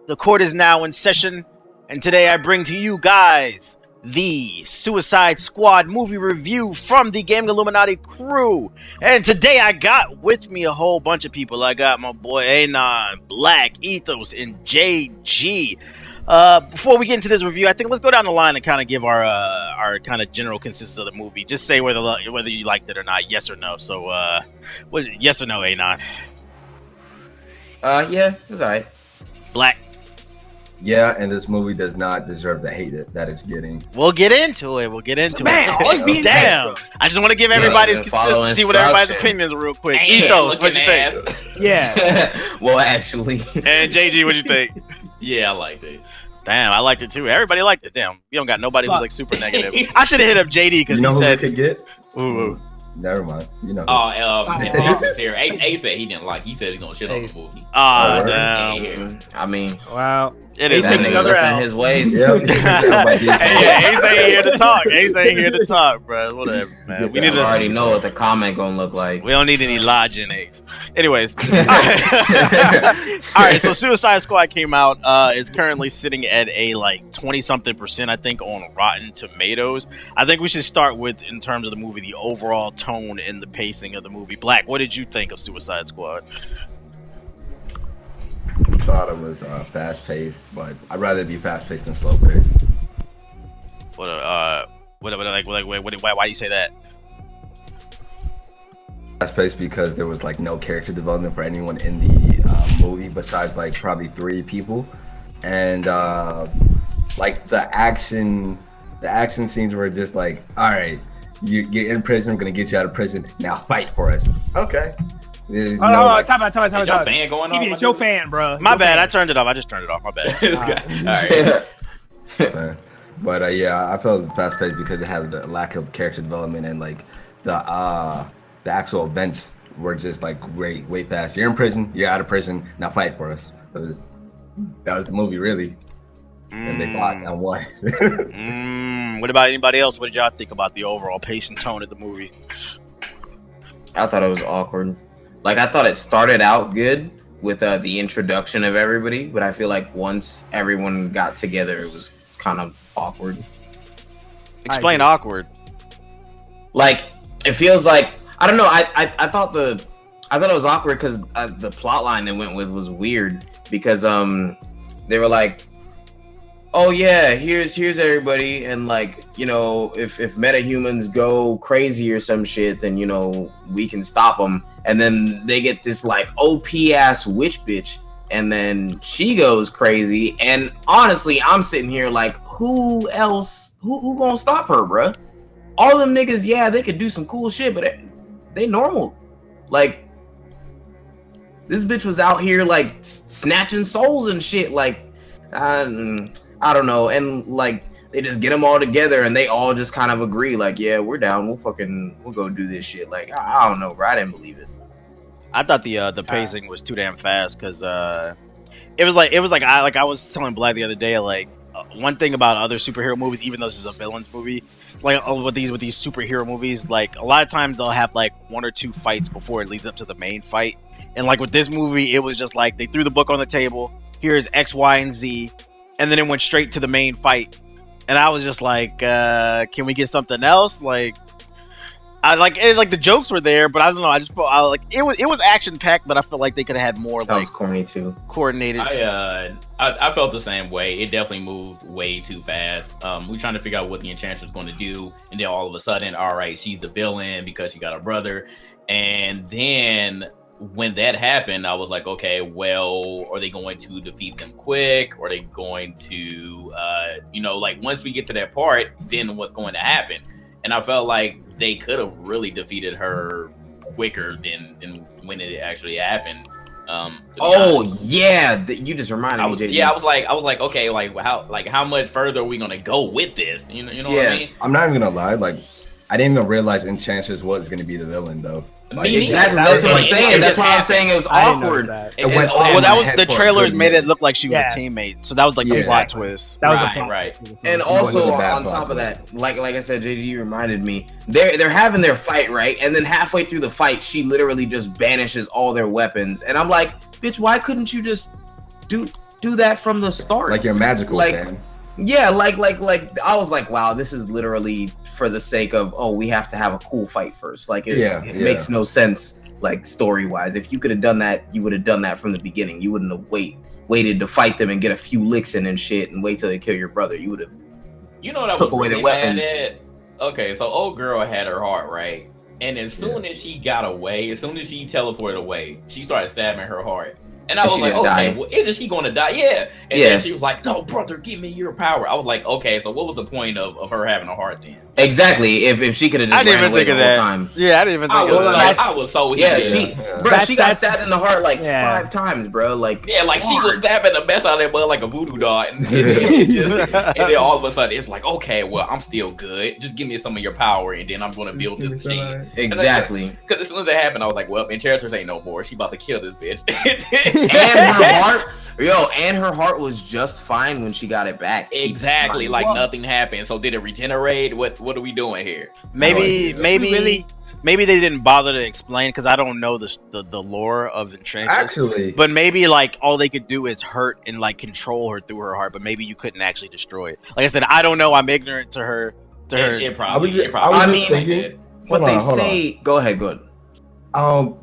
The court is now in session, and today I bring to you guys the Suicide Squad movie review from the Gaming Illuminaughty crew. And today I got with me a whole bunch of people. I got my boy Anon, Black, Ethos, and JG. Before we get into this review, I think let's go down the line and kind of give our kind of general consensus of the movie. Just say whether you liked it or not, yes or no. So, yes or no, Anon? Yeah, it's alright. Black. Yeah, and this movie does not deserve the hate that it's getting. We'll get into it. Man, damn. I just want to give everybody's consistency with everybody's opinions real quick. Ethos, what'd you think? Yeah. Well, actually. And JG, what'd you think? Yeah, I liked it. Damn, I liked it too. Everybody liked it. Damn, you don't got nobody who's like super negative. I should have hit up JD because he said. Who could get? Ooh. Never mind. You know. Ace was here. Ace said he didn't like. He said he's gonna shit on the movie. Damn. I mean, wow. It is that nigga lifting his ways. Hey, Ace ain't here to talk. Ace ain't here to talk, bro. Whatever, man. We need to already know what the comment gonna look like. We don't need any lodge in Ace. Anyways, all right. So Suicide Squad came out. It's currently sitting at a like 20-something%, I think, on Rotten Tomatoes. I think we should start with, in terms of the movie, the overall tone and the pacing of the movie. Black, what did you think of Suicide Squad? Thought it was fast-paced, but I'd rather be fast-paced than slow-paced. Why do you say that? Fast-paced because there was like no character development for anyone in the movie besides like probably 3 people, and like the action scenes were just like, all right, you're in prison, we're gonna get you out of prison, now fight for us. Okay. Time out. Your fan going on? It's your fan, bro. My bad. I turned it off. I just turned it off. My bad. All right. But yeah, I felt fast-paced because it had the lack of character development, and like the actual events were just like way fast. You're in prison. You're out of prison. Now fight for us. That was the movie, really. And they fought and won. What about anybody else? What did y'all think about the overall pace and tone of the movie? I thought it was awkward. Like, I thought it started out good with the introduction of everybody, but I feel like once everyone got together, it was kind of awkward. Explain awkward. Like, it feels like, I don't know. I thought it was awkward because the plot line they went with was weird because they were like, oh yeah, here's everybody, and like, you know, if metahumans go crazy or some shit, then, you know, we can stop them. And then they get this like OP ass witch bitch, and then she goes crazy. And honestly, I'm sitting here like, who else? Who gonna stop her, bruh? All them niggas, yeah, they could do some cool shit, but they normal. Like, this bitch was out here like snatching souls and shit. Like, I don't know. And like, they just get them all together and they all just kind of agree, like, yeah, we're down. We'll go do this shit. Like, I don't know, bro. I didn't believe it. I thought the pacing was too damn fast because it was like I was telling Black the other day, like, one thing about other superhero movies, even though this is a villains movie, like with these superhero movies, like a lot of times they'll have like 1 or 2 fights before it leads up to the main fight. And like with this movie, it was just like they threw the book on the table. Here's X, Y, and Z, and then it went straight to the main fight. And I was just like, can we get something else? Like, I like the jokes were there, but I don't know. I just felt like it was action packed, but I felt like they could have had more. That was corny too. Coordinated. I felt the same way. It definitely moved way too fast. We trying to figure out what the Enchantress was going to do, and then all of a sudden, all right, she's the villain because she got a brother. And then when that happened, I was like, okay, well, are they going to defeat them quick? Or are they going to, like once we get to that part, then what's going to happen? And I felt like they could have really defeated her quicker than when it actually happened. Yeah, you just reminded me, JD. Yeah, I was like, okay, like how much further are we gonna go with this? You know what I mean? I'm not even gonna lie, like, I didn't even realize Enchantress was gonna be the villain though. Like, exactly, that's what I'm saying. That's why I'm saying it was awkward. That was the trailers made it look like she was a teammate, so that was like the plot twist. That was the plot. Right. And also on top of that, like I said, JD reminded me, they're having their fight, right? And then halfway through the fight, she literally just banishes all their weapons, and I'm like, bitch, why couldn't you just do do that from the start. Like you're magical, like, man. Yeah, like I was like, wow, this is literally for the sake of, oh, we have to have a cool fight first. Like it makes no sense, like story wise. If you could have done that, you would have done that from the beginning. You wouldn't have waited to fight them and get a few licks in and shit and wait till they kill your brother. You would have, you know, that took was away really the weapons. bad. Okay, so old girl had her heart, right? And as soon as she got away, as soon as she teleported away, she started stabbing her heart. And I was like, okay, well, isn't she going to die? Yeah. And then she was like, no, brother, give me your power. I was like, okay, so what was the point of her having a heart then? Exactly. If she could have just ran away the whole time. Yeah, I didn't even think of that. I was so she got stabbed in the heart like 5 times, bro. Like she was stabbing the mess out of that blood like a voodoo doll. And then all of a sudden, it's like, okay, well, I'm still good. Just give me some of your power, and then I'm going to build this machine. Exactly. Because as soon as that happened, I was like, well, Enchantress ain't no more. She about to kill this bitch. And her heart was just fine when she got it back. Exactly, like nothing happened. So did it regenerate? What are we doing here? Maybe they didn't bother to explain, because I don't know the lore of Enchantress. Actually, but maybe like all they could do is hurt and like control her through her heart. But maybe you couldn't actually destroy it. Like I said, I don't know. I'm ignorant to her. It probably. But they say, go ahead.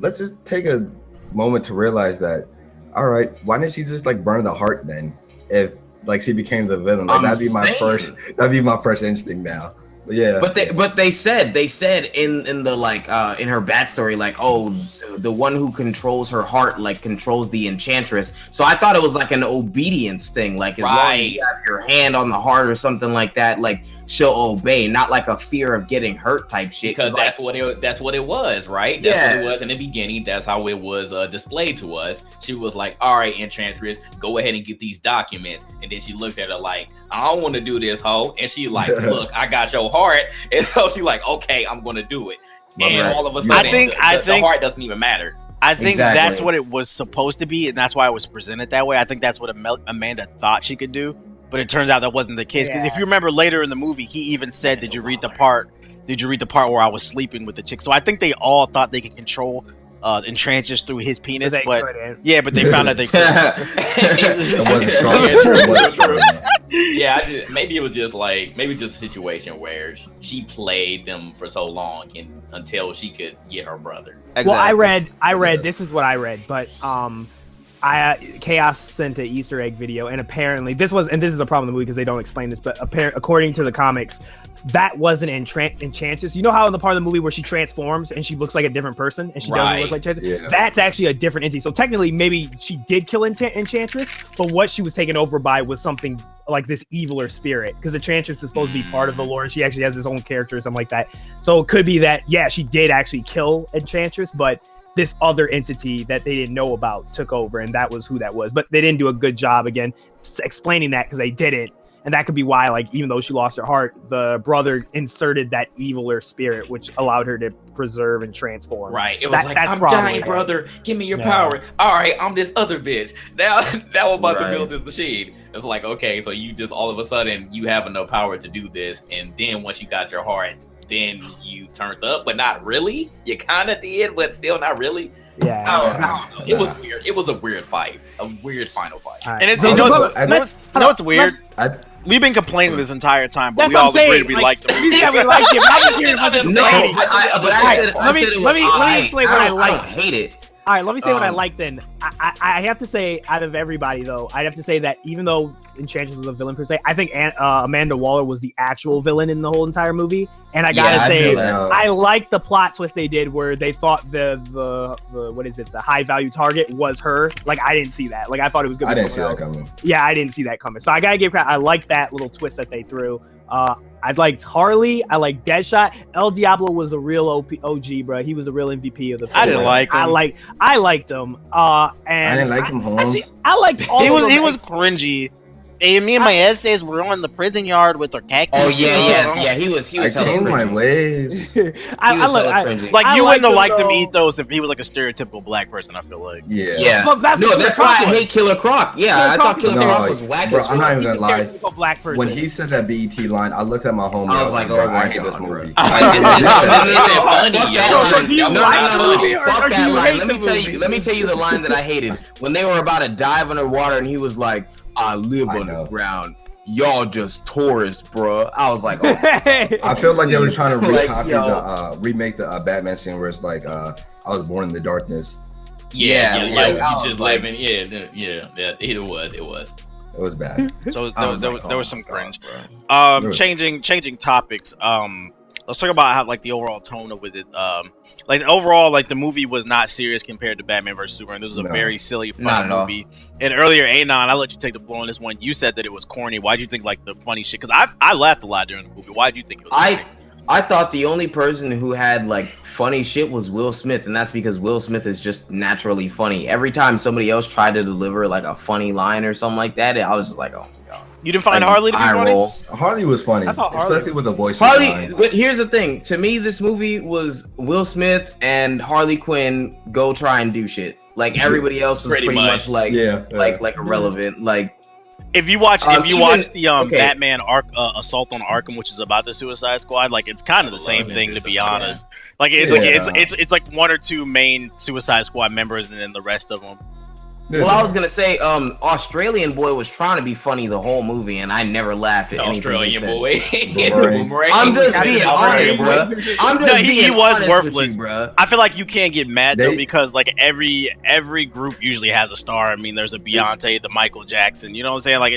Let's just take a moment to realize that. All right, why didn't she just like burn the heart then? If like she became the villain, like that'd be my first instinct now. But yeah. But they said in the like in her backstory, like, oh, the one who controls her heart like controls the Enchantress. So I thought it was like an obedience thing, like as long as you have your hand on the heart or something like that, like she'll obey, not like a fear of getting hurt type shit. Because that's what it was, right? That's what it was in the beginning. That's how it was displayed to us. She was like, all right, Enchantress, go ahead and get these documents. And then she looked at her like, I don't want to do this, hoe. And she like, look, I got your heart. And so she like, okay, I'm gonna do it. And all of a sudden, the heart doesn't even matter. I think that's what it was supposed to be, and that's why it was presented that way. I think that's what Amanda thought she could do, but it turns out that wasn't the case. Because if you remember later in the movie, he even said, "Did you read the part? Did you read the part where I was sleeping with the chick?" So I think they all thought they could control Enchantress through his penis, but they found out they couldn't. It wasn't strong. Yeah, maybe it was just a situation where she played them for so long until she could get her brother. Exactly. Well, I read. This is what I read, but Chaos sent an Easter egg video, and apparently this is a problem in the movie because they don't explain this, but according to the comics, that wasn't Enchantress. You know how in the part of the movie where she transforms and she looks like a different person and she doesn't look like Enchantress? Yeah. That's actually a different entity. So technically, maybe she did kill Enchantress, but what she was taken over by was something like this eviler spirit, because Enchantress is supposed to be part of the lore and she actually has his own character or something like that. So it could be that, she did actually kill Enchantress, but this other entity that they didn't know about took over, and that was who that was. But they didn't do a good job, again, explaining that, because they didn't. And that could be why, like, even though she lost her heart, the brother inserted that eviler spirit, which allowed her to preserve and transform. Right. It was I'm dying, brother. Give me your power. All right, I'm this other bitch. Now I'm about to build this machine. It's like, okay, so you just all of a sudden you have enough power to do this, and then once you got your heart, then you turned up, but not really. You kind of did, but still not really. Yeah, I don't know. It was weird. It was a weird fight, a weird final fight. Right. And it's you know what's weird. We've been complaining this entire time, but we all agreed we liked the movie. Yeah, we liked it. I just hear about this. I said let me explain what I like. I don't hate it. All right, let me say what I like then. I have to say, out of everybody, though, I'd have to say that even though Enchantress was a villain per se, I think Amanda Waller was the actual villain in the whole entire movie. And I gotta say, I like the plot twist they did where they thought the what is it, the high value target was her. Like, I didn't see that. Like, I thought it was gonna be I didn't see that coming. Yeah, I didn't see that coming. So I gotta give credit. I like that little twist that they threw. I liked Harley. I liked Deadshot. El Diablo was a real OG, bro. He was a real MVP of the film. I didn't like him. I liked him. And I didn't like him, Holmes. I liked all he was cringy me and my essays were on the prison yard with our khakis. Oh yeah. He was. I changed my ways. Like you wouldn't have liked him ethos if he was like a stereotypical black person. I feel like. Yeah. Well, that's why I hate Killer Croc. Yeah, I thought Killer Croc was whack as fuck. I'm not even gonna lie. Black person. When he said that BET line, I looked at my homie. I was like, oh my I hate this God, movie. Fuck that line. Let me tell you the line that I hated. When they were about to dive underwater and he was like, I live underground. Y'all just tourists, bro. I was like, oh. I feel like they were trying to remake the Batman scene where it's like, I was born in the darkness. Yeah, like just living. It was. It was bad. So there was some cringe. Changing topics. Let's talk about how like the overall tone of it. Like overall, like the movie was not serious compared to Batman vs Superman. This was a very silly, fun movie. And earlier, Anon, I let you take the floor on this one. You said that it was corny. Why'd you think like the funny shit? Because I laughed a lot during the movie. Why'd you think it was? Corny? I thought the only person who had like funny shit was Will Smith, and that's because Will Smith is just naturally funny. Every time somebody else tried to deliver like a funny line or something like that, I was just like, oh my god. You didn't find Harley to be funny? Harley was funny, especially with the voice. Harley, but here's the thing: to me, this movie was Will Smith and Harley Quinn go try and do shit. Like everybody else was pretty much like irrelevant. Like. If you watch the Batman Assault on Arkham, which is about the Suicide Squad, like it's kind of the same thing, to be honest. Like it's like one or two main Suicide Squad members and then the rest of them. Well, I was gonna say, Australian boy was trying to be funny the whole movie, and I never laughed at anything he said. I'm just being honest, bro. He was worthless, bro. I feel like you can't get mad though because like every group usually has a star. I mean, there's a Beyonce, the Michael Jackson. You know what I'm saying? Like, I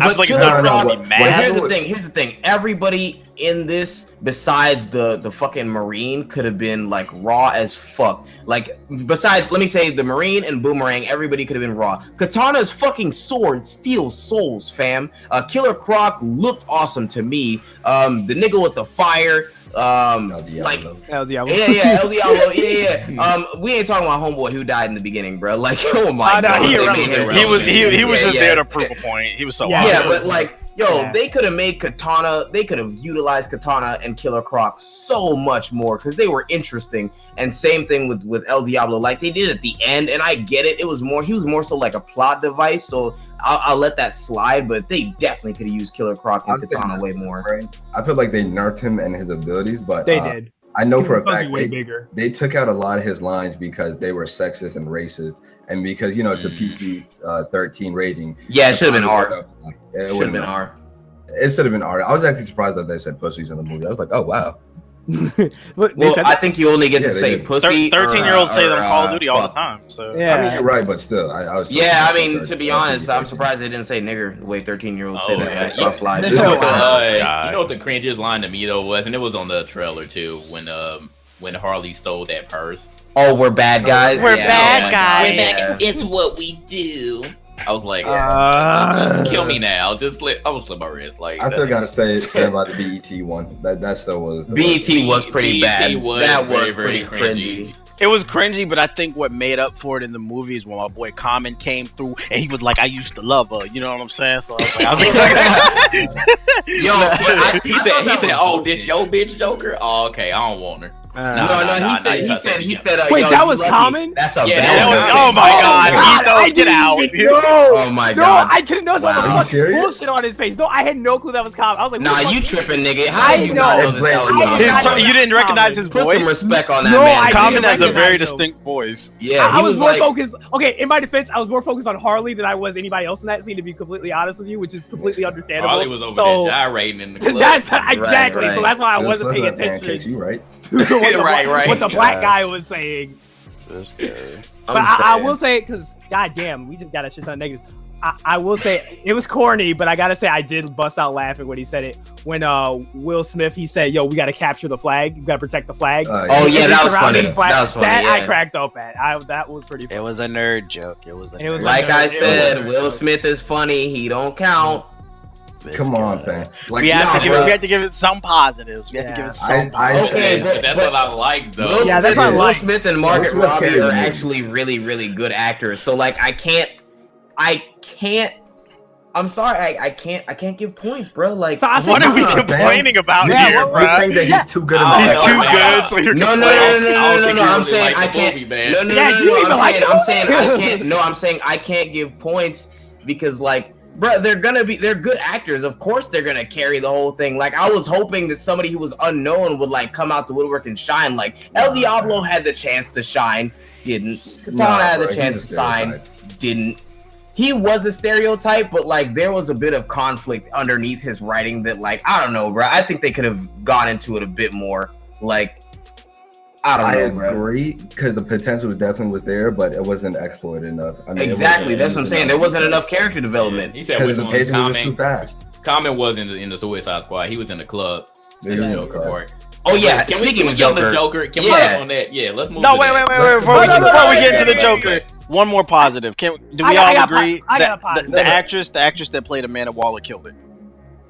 feel like it's not really be mad. Here's the thing. Everybody in this, besides the fucking Marine, could have been like raw as fuck. Like, besides, let me say the Marine and Boomerang, everybody could have been raw. Katana's fucking sword steals souls, fam. Killer Croc looked awesome to me. The nigga with the fire. El Diablo. El Diablo. We ain't talking about homeboy who died in the beginning, bro. Like, oh my god. He was just there to prove a point. He was so but like, they could have made Katana, they could have utilized Katana and Killer Croc so much more because they were interesting. And same thing with El Diablo, like they did at the end, and I get it. He was more so like a plot device, so I'll let that slide, but they definitely could have used Killer Croc and Katana way more. I feel like they nerfed him and his abilities, but they did. I know for a fact they took out a lot of his lines because they were sexist and racist, and because it's a PG-13 rating. Yeah, it should have been R. It should have been R. It should have been R. I was actually surprised that they said pussies in the movie. I was like, oh wow. I think you only get to say pussy. 13-year-olds say that on Call of Duty all the time. So I mean, you're right, but still, I was. I mean, to be honest, I'm surprised they didn't say nigger the way 13-year-olds say that. You know what the cringiest line to me though was, and it was on the trailer too, when Harley stole that purse. Oh, we're bad guys. We're bad guys. It's what we do. I was like, kill me now. I will slip my wrist. Like, I still gotta say about the BET one. That still was. BET was pretty bad. That was pretty cringy. It was cringy, but I think what made up for it in the movie is when my boy Common came through and he was like, "I used to love her." You know what I'm saying? So I was like, he said, "Oh, this your bitch, Joker." Oh, okay, I don't want her. He said. Wait, that was Common? That's a bad. Oh my god, Ethos, get out! Oh my god! No, I couldn't know some bullshit on his face. No, I had no clue that was Common. I was like, "Nah, you tripping, nigga? How did you know that was you didn't recognize his voice? Put some respect on that man. Common has a very distinct voice. Yeah, I was more focused. Okay, in my defense, I was more focused on Harley than I was anybody else in that scene. To be completely honest with you, which is completely understandable. Harley was over there gyrating in the club. That's exactly. So that's why I wasn't paying attention. You right? What the black guy was saying. This guy. But I will say, because goddamn, we just got a shit ton of negatives. I will say it was corny, but I gotta say I did bust out laughing when he said it. When Will Smith, he said, "Yo, we gotta capture the flag. We gotta protect the flag." Oh yeah, that was funny. That was funny. I cracked up at. That was pretty funny. It was a nerd joke. Like I said, Will Smith is funny. He don't count. Come on, fam. Like, we have to give it some positives. We have to give it some positives. But that's what I like, though. That's what I like. Will Smith and Margaret Robbie are actually really, really good actors. So, like, I can't I'm sorry, I can't give points, bro. Like, So I What said, are we Nah, man. complaining about Yeah, here, what- We're bro? saying that he's too good. Yeah. He's Oh, too man. good, so you're no, complaining. no. I'm saying I like the can't. movie, man. No. Yeah, you even like the I'm saying I movie? can't. No, I'm saying I can't give points because, like, bro, they're good actors. Of course, they're gonna carry the whole thing. Like, I was hoping that somebody who was unknown would like come out the woodwork and shine. Like, El Diablo had the chance to shine, didn't. Katana had the chance to shine, didn't. He was a stereotype, but like there was a bit of conflict underneath his writing that, like, I don't know, bro. I think they could have gone into it a bit more. Like, I don't know, bro. agree because the potential definitely was there, but it wasn't exploited enough. I mean, Exactly, that's what I'm saying. There wasn't enough character development. He said because which the one pacing was was just too fast. Common was in the Suicide Squad. He was in the club. Yeah, In the yeah, Joker okay. part. Oh yeah, Can we speaking of get on the Joker, Joker? Can we yeah. get on that? Yeah, let's move. No, to wait. that. Before we No, get into the yeah, Joker, yeah. one more positive. Can do we I all got agree I got a that positive. the actress that played Amanda Waller killed it?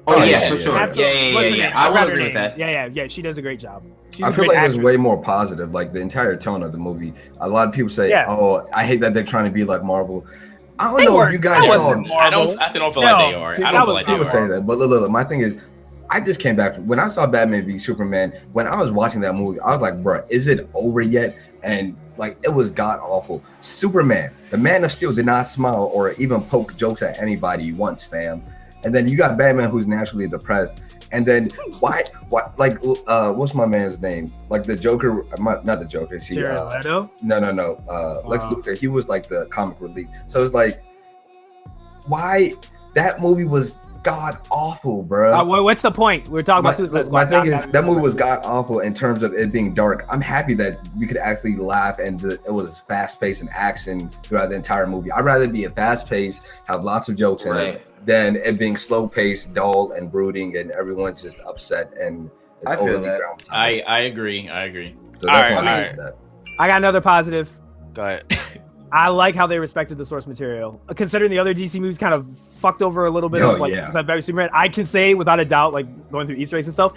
Oh Oh, yeah, yeah, for yeah, sure. yeah. Absolutely. What's her Yeah. name? I forgot will her agree with name. that. Yeah. She does a great job. She's I a feel great like it's actress. way more positive. Like the entire tone of the movie. A lot of people say, Yeah. "Oh, I hate that they're trying to be like Marvel." I don't They know if weren't- you guys that saw. wasn't Marvel. I still don't feel like No. they are. People, I don't feel like they people say are. that, but look, my thing is, I just came back when I saw Batman v Superman. When I was watching that movie, I was like, "Bro, is it over yet?" And like, it was god awful. Superman, the Man of Steel, did not smile or even poke jokes at anybody once, fam. And then you got Batman, who's naturally depressed. And then why? Like, what's my man's name? Like the Joker, not the Joker. See, Jared Leto? no. Lex Luthor. He was like the comic relief. So it's like, why that movie was god awful, bro. What's the point? We're talking about Suicide Squad. My thing is that movie was god awful in terms of it being dark. I'm happy that we could actually laugh and it was fast paced and action throughout the entire movie. I'd rather be a fast paced, have lots of jokes in it, than it being slow paced, dull, and brooding, and everyone's just upset and it's I feel overly that. dramatized. I agree. So All that's right, why I all hate that. I got another positive. Go ahead. I like how they respected the source material. Considering the other DC movies kind of fucked over a little bit Oh, of like yeah. Batman Superman, I can say without a doubt, like going through Easter eggs and stuff,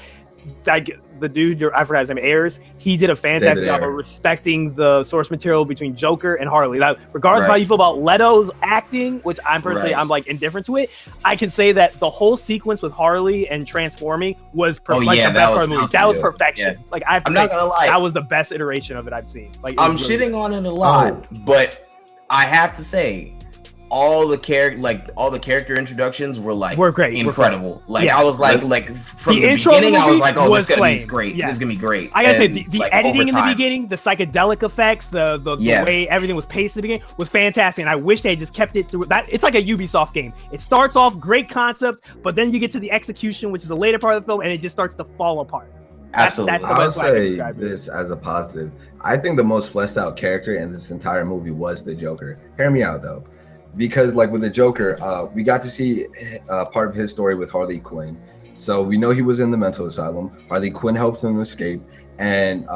like the dude, I forgot his name, Ayers, he did a fantastic David job of Ayer. respecting the source material between Joker and Harley. Like, regardless of how Right. you feel about Leto's acting, which I'm personally, Right. I'm like indifferent to it, I can say that the whole sequence with Harley and transforming was like yeah, the that best part was of the movie. awesome, That was yeah. perfection. Yeah. Like I have to I'm say, not gonna lie. that was the best iteration of it I've seen. Like it I'm was really shitting good. on it a lot, but I have to say, all the character introductions were like We're great. incredible. Like Yeah. I was like from The the intro of the beginning, I movie was like, oh, was this is gonna be flame. great. Yeah. This is gonna be great. I gotta say, And, the like, editing over in the time- beginning, the psychedelic effects, the Yeah. way everything was paced in the beginning was fantastic. And I wish they just kept it through that. It's like a Ubisoft game. It starts off great concept, but then you get to the execution, which is the later part of the film, and it just starts to fall apart. Absolutely. That's the I'll best way I can say describe it. this as a positive. I think the most fleshed out character in this entire movie was the Joker. Hear me out though, because like with the Joker, we got to see part of his story with Harley Quinn. So we know he was in the mental asylum. Harley Quinn helps him escape, and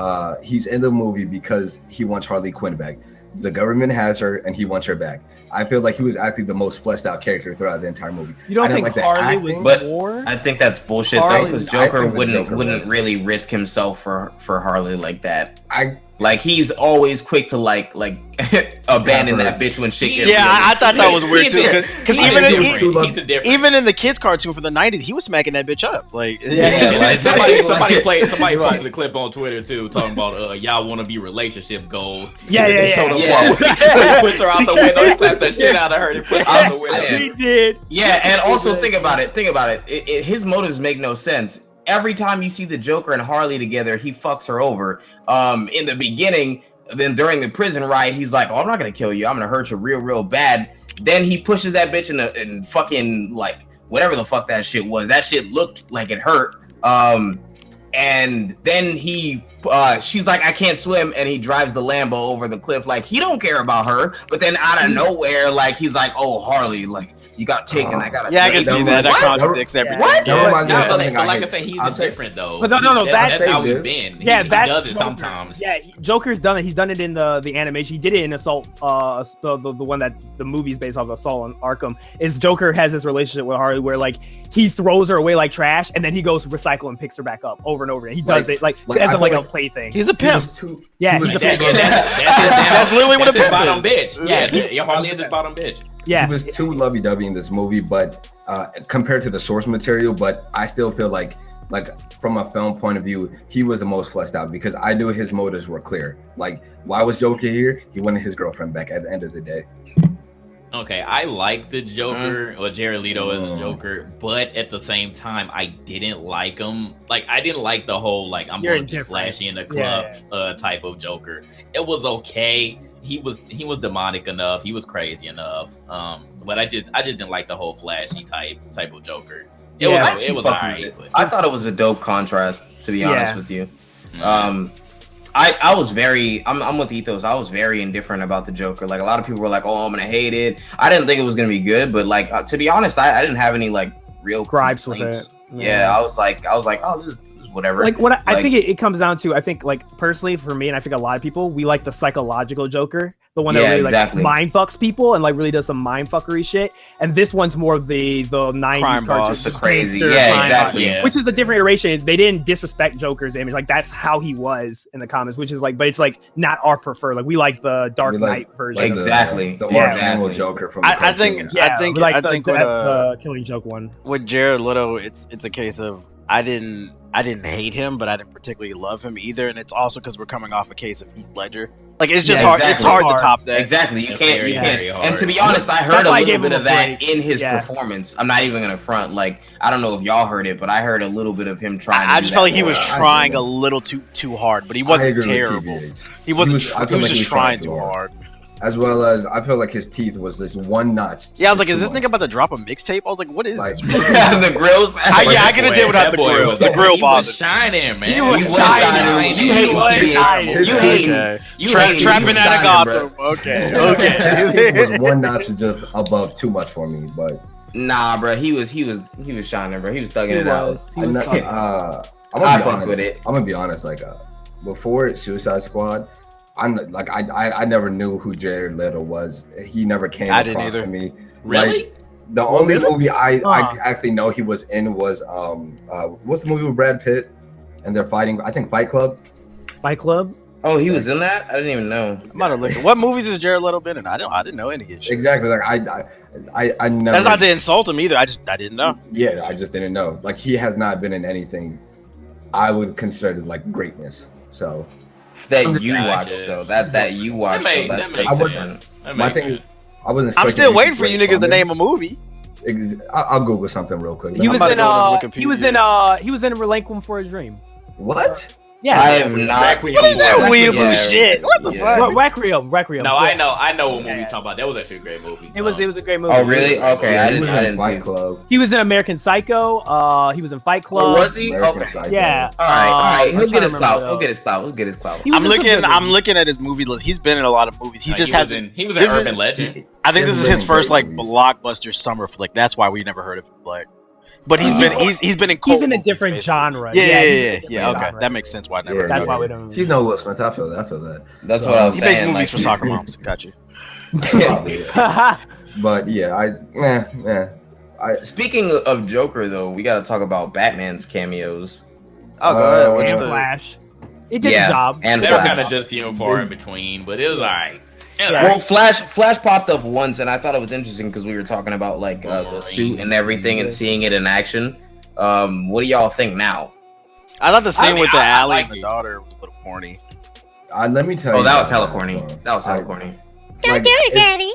he's in the movie because he wants Harley Quinn back. The government has her, and he wants her back. I feel like he was actually the most fleshed out character throughout the entire movie. You don't I didn't think like the Harley was acting, but more? I think that's bullshit though, Harley- because I Joker think the wouldn't Joker was- really risk himself for Harley like that. I Like he's always quick to like abandon that bitch when shit gets Yeah, real. I thought that was weird too. Because He's even a in, different- he's a different. even in the kids' cartoon from the '90s, he was smacking that bitch up. Like, Yeah, like- somebody like- posted a clip on Twitter too, talking about y'all want to be relationship goals. Yeah, They yeah, showed a yeah. part where he pushed her out the window, he slapped the shit out of her, and pushed her out the window. Yeah. He did. Yeah, and also think about it. His motives make no sense. Every time you see the Joker and Harley together, he fucks her over. In the beginning, then during the prison ride, he's like, "Oh, I'm not gonna kill you. I'm gonna hurt you real bad." Then he pushes that bitch in fucking like whatever the fuck that shit was. That shit looked like it hurt. And then she's like, "I can't swim," and he drives the Lambo over the cliff. Like he don't care about her. But then out of nowhere, like he's like, "Oh, Harley, like you got taken. I gotta." yeah, I can save see you." that. That What? contradicts everything. What? That reminds me of No, something but I like I hate. said, he's I'll say- different though. But no, that's that's- how he's this. been. Yeah, he that's does it Joker. sometimes. Yeah, Joker's done it. He's done it in the animation. He did it in Assault. The one that the movie's based off of, Assault on Arkham. Is Joker has this relationship with Harley where like he throws her away like trash, and then he goes to recycle and picks her back up over over and over again. He does it like like, as I a, like feel a plaything. He's a pimp. Yeah, was he's a too- pimp. That's literally what a his pimp bottom is. bitch. Yeah, Harley is his bottom bitch. Yeah, He was too lovey-dovey in this movie, but compared to the source material, but I still feel like from a film point of view, he was the most fleshed out because I knew his motives were clear. Like, why was Joker here? He wanted his girlfriend back at the end of the day. Okay, I like the Joker or Jared Leto as a Joker, but at the same time, I didn't like him. Like, I didn't like the whole like I'm going to be flashy in the club type of Joker. It was okay. He was demonic enough. He was crazy enough. But I just didn't like the whole flashy type of Joker. It was alright. I thought it was a dope contrast, to be honest with you. I was very, I'm with Ethos. I was very indifferent about the Joker. Like, a lot of people were like, "Oh, I'm gonna hate it." I didn't think it was gonna be good, but like, to be honest, I didn't have any like real gripes with it. Yeah, I was like, oh, this is whatever. Like, what I think it comes down to, I think, like, personally for me, and I think a lot of people, we like the psychological Joker, the one that really like mind fucks people and like really does some mind fuckery shit. And this one's more of the 90s crime boss, the crazy, exactly. Which is a different iteration. They didn't disrespect Joker's image, like that's how he was in the comics, which is like, but it's like not our preferred. Like, we like the Dark Knight version, like exactly. The Mark Hamill Joker from. I think the Killing Joke one with Jared Leto, it's a case of I didn't hate him, but I didn't particularly love him either, and it's also because we're coming off a case of Heath Ledger. Like, it's just hard. It's hard to top that. Exactly, you can't. And to be honest, I heard a little bit of that in his performance. I'm not even gonna front. Like, I don't know if y'all heard it, but I heard a little bit of him trying. I just felt like he was trying a little too hard, but he wasn't terrible. He wasn't. He was just trying too hard. As well as, I feel like his teeth was this one notch. Yeah, I was like, is this nigga about to drop a mixtape? I was like, what is this? The grills? I could have did without the grill. The grill bothered. Shining, man. He was shining. You hate trapping out of Gotham. Okay. He was one notch just above too much for me, but nah, bro, he was shining, bro. He was thugging it out. I fuck with it. I'm gonna be honest, like before Suicide Squad, I never knew who Jared Leto was. He never came across to me. Really? Like, the only movie I actually know he was in was what's the movie with Brad Pitt and they're fighting? I think Fight Club. Fight Club. Oh, he was in that? I didn't even know. I'm about to look. What movies has Jared Leto been in? I didn't know any of this shit. Exactly. Like I never. That's not to insult him either. I didn't know. Yeah, I just didn't know. Like, he has not been in anything I would consider like greatness. So. That you watched though. That you watched though. That's different. My thing. I wasn't. I'm still waiting for you niggas to name a movie. I'll Google something real quick. He was in Relinquished for a Dream. What? Yeah, I have not. What is that weeaboo shit? What the fuck? Requiem. No, I know what movie you're talking about. That was actually a great movie. It was a great movie. Oh, really? Okay, I didn't. Fight Club. He was in American Psycho. He was in Fight Club. Oh, was he? Okay. Psycho. Yeah. All right. He'll get his clout. He'll get his clout. I'm looking at his movie list. He's been in a lot of movies. He was an urban legend. I think this is his first like blockbuster summer flick. That's why we never heard of him. Like. But he's been in. He's in a different genre. Yeah. Okay, that makes sense. Why never? That's why we don't. He's no Will Smith. I feel that. That's what I was saying. He makes movies for soccer moms. Got you. But yeah, Speaking of Joker, though, we got to talk about Batman's cameos. Oh, go ahead. And Flash. It did the job. And they were kind of just few and far in between, but it was alright. Well, Flash popped up once, and I thought it was interesting because we were talking about like the suit and everything, and seeing it in action. What do y'all think now? I thought the scene with the alley and the daughter was a little corny. Let me tell you. Oh, that was hella corny. Don't do it, Daddy.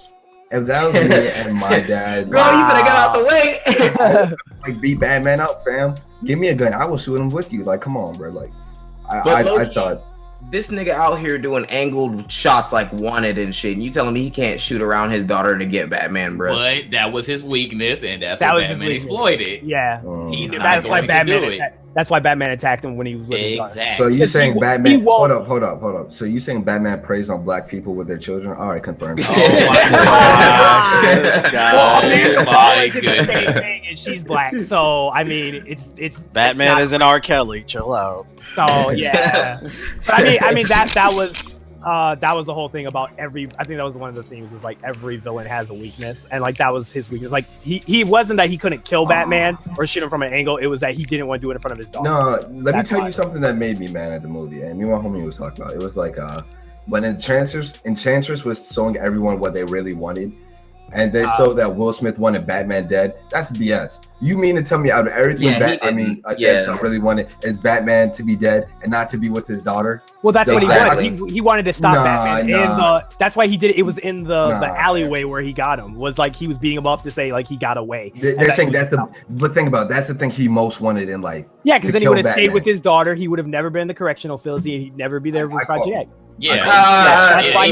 If that was me and my dad, bro, you better get out the way. Like, beat Batman up, fam. Give me a gun. I will shoot him with you. Like, come on, bro. Like, I thought. This nigga out here doing angled shots like Wanted and shit, and you telling me he can't shoot around his daughter to get Batman, bro? But that was his weakness, and that's what Batman exploited. Yeah, that's why Batman attacked him when he was with his daughter. So you saying Batman? Hold up. So you saying Batman preys on black people with their children? All right, confirmed. Oh my god! Oh my goodness! She's black, so I mean, it's Batman isn't R. Kelly. Chill out. Oh yeah, but I mean that was That was the whole thing about I think that was one of the themes, was like every villain has a weakness, and like that was his weakness. Like he wasn't that he couldn't kill Batman or shoot him from an angle. It was that he didn't want to do it in front of his daughter. No, let me tell you something that made me mad at the movie, and me and my homie was talking about. It was like when Enchantress was showing everyone what they really wanted, and they showed that Will Smith wanted Batman dead. That's BS. You mean to tell me out of everything Deadshot really wanted is Batman to be dead and not to be with his daughter? Well, that's what he wanted. He wanted to stop Batman, and that's why he did it. It was in the alleyway where he got him. Was like he was beating him up to say like he got away. They're saying but think about it, that's the thing he most wanted in life. Yeah, because then he would have stayed with his daughter. He would have never been in the correctional facility, and he'd never be there for Project. Yeah, that's why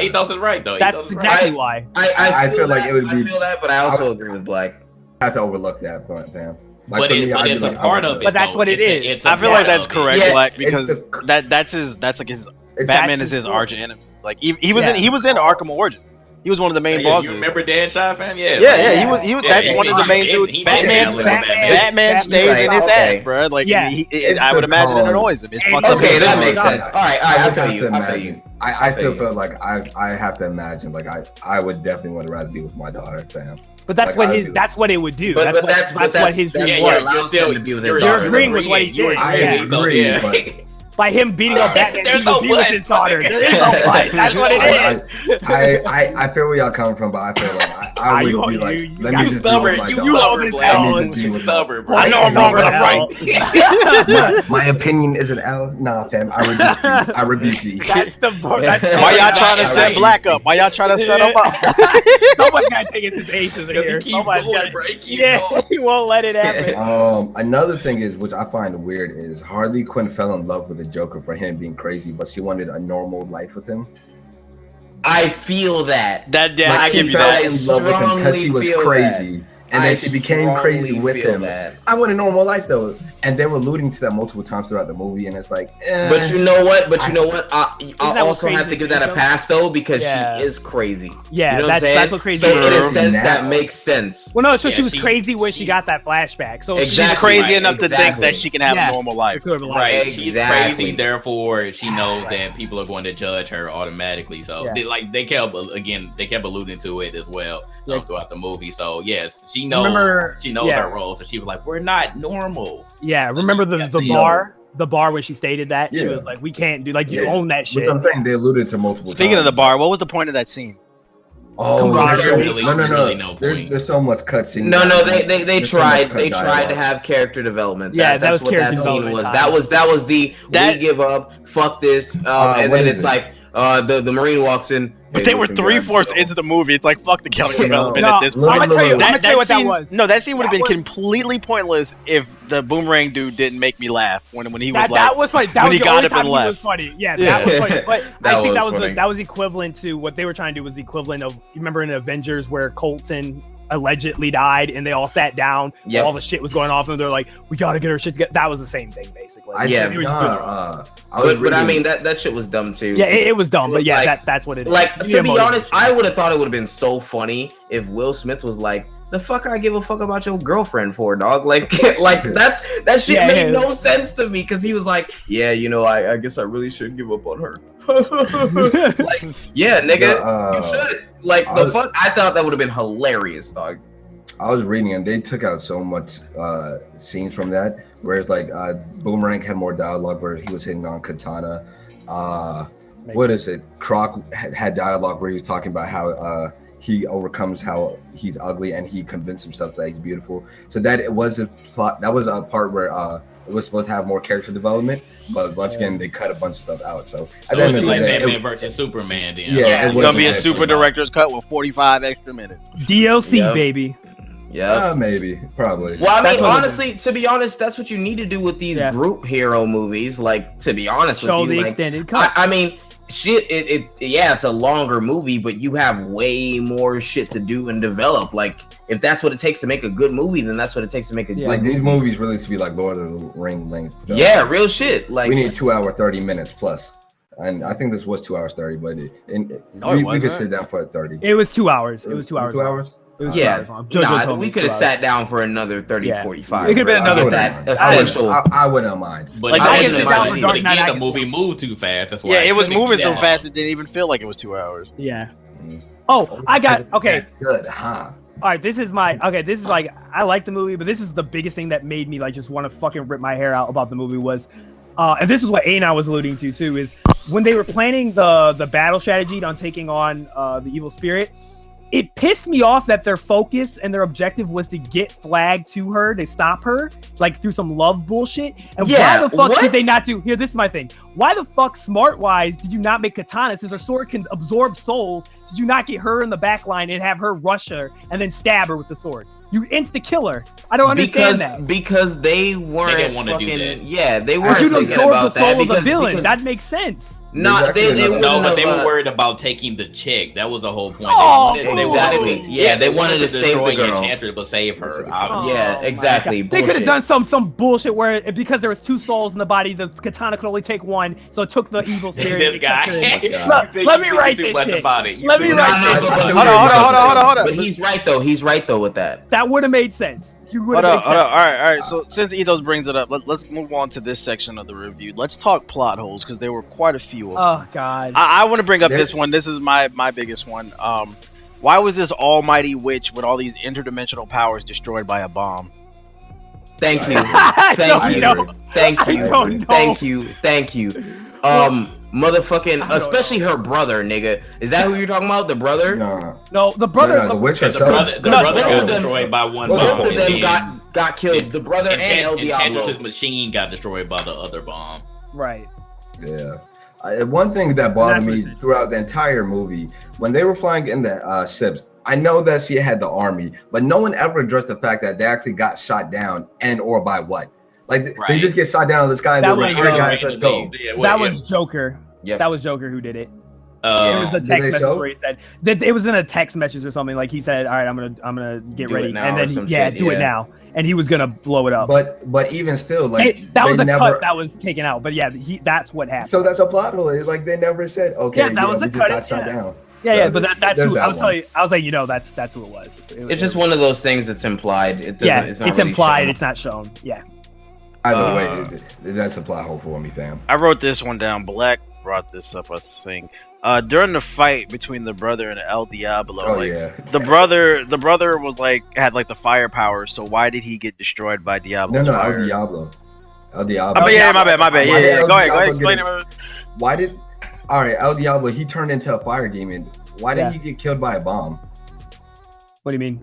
Ethos is right though. That's exactly why. I feel like it would be. I feel that, but I also agree with Black. I have to overlook that, fam. Like, but it's a part of it. But that's what it is. I feel like that's correct, Black, because that's like his Batman is his arch enemy. Like he was in Arkham Origins. He was one of the main bosses. You remember Deadshot, fam? Yeah. He was. That's one of the main dudes. Batman stays in his ass, bro. Like, I would imagine it annoys him. Okay, that makes sense. All right. I feel you. I still feel like I have to imagine. Like, I would definitely want to rather be with my daughter, fam. But that's like, that's what it would do. But that's what his dream was. You're agreeing with what he did. I agree, but by him beating up Batman, he would be with his daughter. There is no fight. That's what it is. I feel where y'all coming from, but I feel like I would be like, let me just be with my daughter. Let me just be with stubborn, bro. I know I'm wrong, but I'm right. My opinion is an L. Nah, fam. I rebuke you. That's the why y'all trying to set Black up? Why y'all trying to set him up? Someone's gotta take his aces in here. He won't let it happen. Another thing is, which I find weird, is Harley Quinn fell in love with the Joker for him being crazy, but she wanted a normal life with him. I feel that. I give you that. In love with him because he was crazy. And then she became crazy with him. I want a normal life though, and they were alluding to that multiple times throughout the movie, and it's like. But you know what? I also have to give that a pass though, because she is crazy. Yeah, you know that's what crazy. So in a sense, that makes sense. Well, no, so she was crazy when she got that flashback. So she's crazy enough to think that she can have a normal life. Right, she's crazy. Therefore, she knows that people are going to judge her automatically. So they kept alluding to it as well throughout the movie. So yes. She knows her role, so she was like, "We're not normal." Yeah, remember the bar when she stated that she was like, "We can't do you own that shit." Which I'm saying they alluded to multiple. Speaking of the bar, what was the point of that scene? Oh, no. There's so much cutscene. No, they tried to have character development. That's what that scene was. That was the we give up, fuck this, and then it's like the Marine walks in. But they were 3/4 into the movie. It's like, fuck the character development at this point. I'm gonna tell you what that was. No, that scene would have been completely pointless if the Boomerang dude didn't make me laugh when he was that was funny. That when was he got up and left. Was funny. Yeah, that was funny. But I think that was equivalent to what they were trying to do. Was the equivalent of, you remember in Avengers where Colton allegedly died and they all sat down, all the shit was going off, and they're like, we gotta get our shit together. That was the same thing basically. But I mean that shit was dumb too. Yeah, it was dumb, but that's what it is. Like, to be honest, I would have thought it would have been so funny if Will Smith was like, the fuck I give a fuck about your girlfriend for, dog? Like that shit made no sense to me, because he was like, yeah, I guess I really should give up on her. Like, yeah, nigga, you should. Like, fuck, I thought that would have been hilarious, dog. I was reading and they took out so much scenes from that, whereas like Boomerang had more dialogue where he was hitting on Katana. What is it? Croc had dialogue where he was talking about how he overcomes how he's ugly and he convinced himself that he's beautiful. So that was a plot. That was a part where it was supposed to have more character development, but once again they cut a bunch of stuff out. So it's like Batman versus Superman. Then. Yeah, it's gonna be a super director's cut with 45 extra minutes. DLC, baby. Yeah, maybe, probably. Well, I mean, honestly, to be honest, that's what you need to do with these group hero movies. Like, to be honest with you, the extended cut. I mean, shit. It's a longer movie, but you have way more shit to do and develop. Like, if that's what it takes to make a good movie, then that's what it takes to make a good like movie. These movies really should be like Lord of the Ring length. Yeah, real shit. Like, we need 2 hour 30 minutes plus. And I think this was 2 hours 30, but we could sit down for 30. It was 2 hours. It was 2 hours. 2 hours. It was 2 Yeah, hours long. JoJo told we me could have 2 hours. sat down for another 30, Yeah. 45. It could've been bro. another that 30. essential. I wouldn't mind. But Like, I again, can sit down for Dark Knight, I the can movie see. moved too fast. That's why Yeah, it was couldn't moving get so that fast long. it didn't even feel like it was 2 hours. Yeah. Mm. Oh, I got okay. Good, huh? All right, this is like I like the movie, but this is the biggest thing that made me like just want to fucking rip my hair out about the movie was, and this is what Aina was alluding to too, is when they were planning the battle strategy on taking on the evil spirit. It pissed me off that their focus and their objective was to get Flag to her, to stop her, like through some love bullshit. And Yeah, why the fuck what? did they not do? Here, this is my thing. Why the fuck, smart-wise, did you not make Katana, since her sword can absorb souls? Did you not get her in the back line and have her rush her and then stab her with the sword? You insta-kill her. I don't understand that. Because they weren't didn't wanna do fucking. that. Yeah, they But weren't you thinking absorb the about soul that of the because villain. That makes sense. not they Exactly. wouldn't No, but they have, were worried about taking the chick. That was the whole point. Oh, exactly. Yeah, they wanted to save the destroy girl. Enchantress, but save her. Oh, obviously. Yeah, my exactly. God. They could have done some bullshit where because there was 2 souls in the body, the katana could only take 1, so it took the evil spirit. This guy. Look, let me write too this much shit. about it. Let me write this shit. Hold on. But he's right though. He's right though with that. That would have made sense. You would Hold have on, made hold on. sense. All right. So since Ethos brings it up, let's move on to this section of the review. Let's talk plot holes because there were quite a few. Oh God. I want to bring up There- this one. This is my biggest one. Why was this almighty witch with all these interdimensional powers destroyed by a bomb? Thank you. I Thank don't you. know. Thank I you. don't know. Thank you. Thank you. Motherfucking, especially her brother, nigga. Is that who you're talking about? The brother? No, No, the brother. no, the witch Because herself. the No, brother both got of them- destroyed by one both Both bomb. of them and then got killed. The brother and El Diablo. Enchantress's machine got destroyed by the other bomb. Right. Yeah. One thing that bothered That's me what it is. throughout the entire movie, when they were flying in the ships, I know that she had the army, but no one ever addressed the fact that they actually got shot down and or by what. Like they Right. just get shot down in the sky and That they're like, was, "All right, guys, let's go." Yeah, well, That yeah. was Joker. Yep. That was Joker who did it. It Uh, was a Did text they message show? where he said that it was in a text message or something. Like he said, "All right, I'm gonna get Do ready," it now and or then some do shit, it yeah. now, and he was gonna blow it up. But even still, like That was they a never. cut that was taken out. But yeah, that's what happened. So that's a plot hole. It's like they never said, "Okay, Yeah, that was we a just cut, got shot yeah. down." yeah, So but that's there's who that I was one. telling you. I was like, that's who it was. It's just one of those things that's implied. It doesn't, yeah, it's not it's really implied. shown. It's not shown. Yeah. Either way, that's a plot hole for me, fam. I wrote this one down. Black brought this up, I think. During the fight between the brother and El Diablo, Oh like yeah. the brother was like had like the firepower. So why did he get destroyed by No, Diablo's no, fire? El Diablo. El Oh, Diablo. but yeah, my bad. Why did Yeah. El Go ahead, Diablo explain get it. Why did? All right, El Diablo. He turned into a fire demon. Why did Yeah. he get killed by a bomb? What do you mean?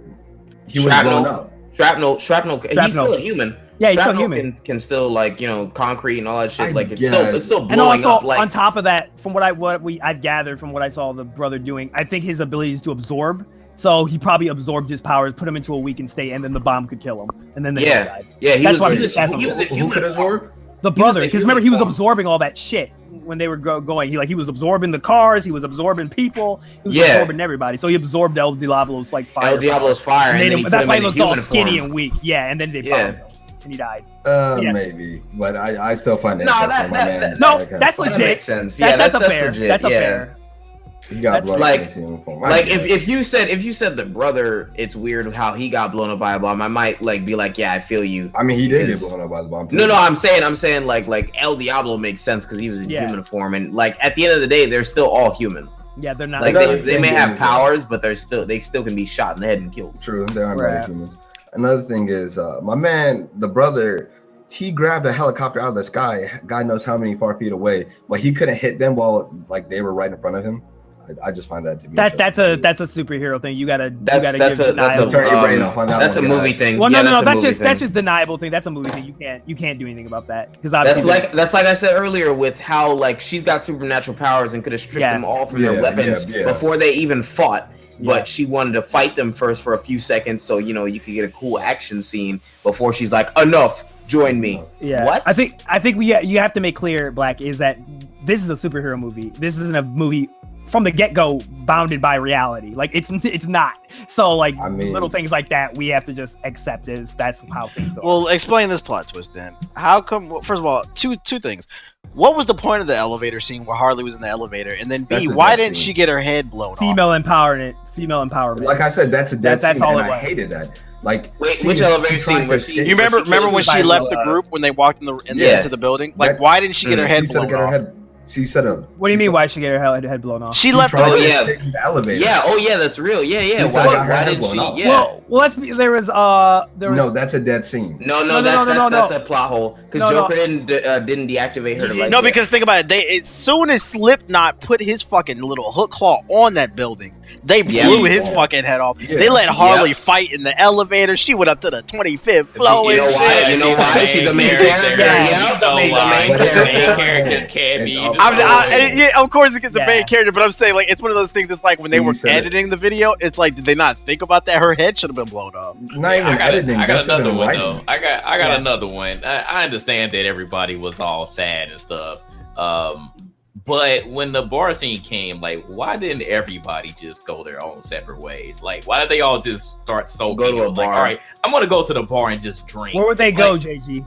He was Shrapnel. blown up. Shrapnel. Shrapnel. He's still a human. Yeah, he's still Shrapnel human. can still like concrete and all that shit. I Like it's guess. still And blowing also up. Like on top of that, from I've gathered from what I saw the brother doing, I think his ability is to absorb. So he probably absorbed his powers, put him into a weakened state, and then the bomb could kill him. And then they Yeah. died. yeah, he That's was. why He I'm was, just asking he was a Who human could absorb? The He was brother, a because remember he human was form. absorbing all that shit when they were going. He was absorbing the cars, he was absorbing people, he was Yeah. absorbing everybody. So he absorbed El Diablo's like fire. El Diablo's fire, and then he put that's him why in he a looked all human skinny form. and weak. Yeah, and then they Yeah. bombed him, and he died. Yeah. Maybe, but I still find that. No, tough that- for my that- man. No, Like, that's That legit. makes sense. That- Yeah, that's a fair. legit. That's a yeah. fair. He got that's blown like- up in his uniform. I Like get it. if you said the brother, it's weird how he got blown up by a bomb. I might like be like, yeah, I feel you. I mean, he did get because- blown up by the bomb. Too. No, I'm saying like El Diablo makes sense because he was in Yeah. human form, and like at the end of the day, they're still all human. Yeah, they're not. Like Another they may thing have is, powers, but they still can be shot in the head and killed. True, there are Right. better humans. Another thing is, my man, the brother, he grabbed a helicopter out of the sky. God knows how many far feet away, but he couldn't hit them while like they were right in front of him. I just find that to be that's a superhero thing. You gotta That's give a deniable. Turn your brain off on that that's one, a movie guys. thing. Well, Yeah, no, a that's movie just thing. deniable thing. That's a movie thing. You can't do anything about that because That's obviously like I said earlier with how like she's got supernatural powers and could have stripped Yeah. them all from their Yeah, weapons yeah. before they even fought. Yeah. But she wanted to fight them first for a few seconds, so you could get a cool action scene before she's like, "Enough, join me." Yeah. What? I think you have to make clear, Black, is that this is a superhero movie. This isn't a movie from the get-go bounded by reality. Like it's not. So like I mean, little things like that we have to just accept as that's how things are. Well, explain this plot twist then. How come? Well, first of all, two things. What was the point of the elevator scene where Harley was in the elevator? And then B, why didn't she get her head blown off? Female empowerment. Like I said, that's a dead scene, all and it I was. hated that. Like, Wait, which elevator scene was she? You remember when she left the group when they walked into the building? Like, why didn't she get her head blown off? She said What do you mean? Why she get her head blown off? She left. The elevator. Yeah. Oh yeah, that's real. Yeah. Why did she? Yeah. Well, let's be. There was. No, that's a dead scene. No. That's a plot hole because Joker didn't deactivate her. No, because think about it. As soon as Slipknot put his fucking little hook claw on that building, they blew his fucking head off. Yeah. They let Harley fight in the elevator. She went up to the 25th floor. You know why? You know why? She's the main character. Yeah, she's the main character. Can't be. Yeah, of course it gets the main character, but I'm saying like it's one of those things that's like when they were editing the video, it's like did they not think about that? Her head should have been blown off. Not even editing. I got another one though. I got another one. I understand that everybody was all sad and stuff. But when the bar scene came, like, why didn't everybody just go their own separate ways? Like, why did they all just start soaking? Go to a bar. Like, all right, I'm gonna go to the bar and just drink. Where would they go, JG?